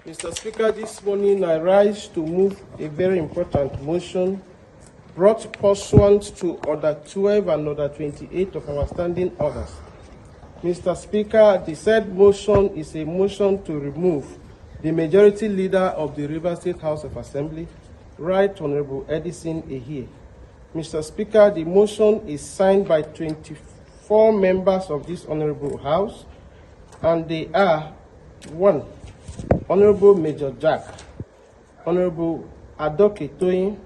Mr. Speaker, this morning I rise to move a very important motion brought pursuant to Order 12 and Order 28 of our standing orders. Mr. Speaker, the said motion is a motion to remove the Majority Leader of the Rivers State House of Assembly, Right Honorable Edison Ehie. Mr. Speaker, the motion is signed by 24 members of this Honorable House, and they are 1. Honorable Major Jack, Honorable Adoke Toyin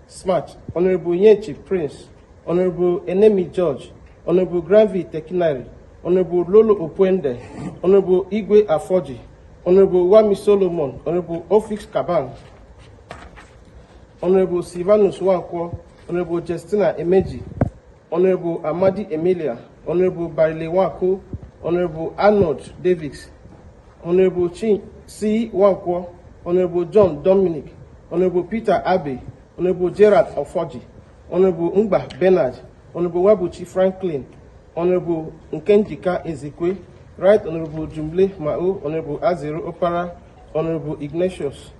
Smart, Honorable Nyechi Prince, Honorable Enemi George, Honorable Granville Tekinari, Honorable Lolo Opuende, Honorable Igwe Afoji, Honorable Wami Solomon, Honorable Ofix Kaban, Honorable Silvanus Wankwo, Honorable Justina Emeji, Honorable Amadi Emilia, Honorable Barile Wanko, Honorable Arnold Davis, Honorable Chin C. Wankwo, Honorable John Dominic, Honorable Peter Abe, Honorable Gerard Ofoji, Honorable Ngba Bernard, Honorable Wabuchi Franklin, Honorable Nkenjika Ezekwe, Right Honorable Jumble Mao, Honorable Azero Opara, Honorable Ignatius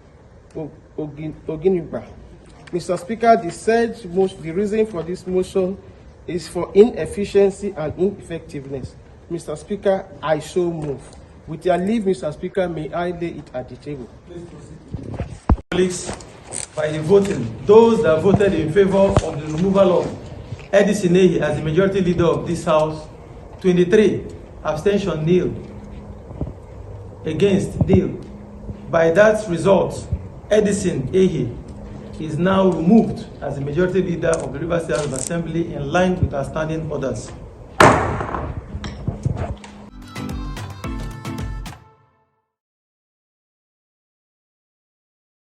Oginiba. Mr. Speaker, the reason for this motion is for inefficiency and ineffectiveness. Mr. Speaker, I so move. With your leave, Mr. Speaker, may I lay it at the table. Colleagues, by the voting, those that voted in favor of the removal of Edison Ehie as the majority leader of this House, 23, abstention nil, against nil. By that result, Edison Ehie is now removed as the majority leader of the Rivers State House of Assembly in line with our standing orders.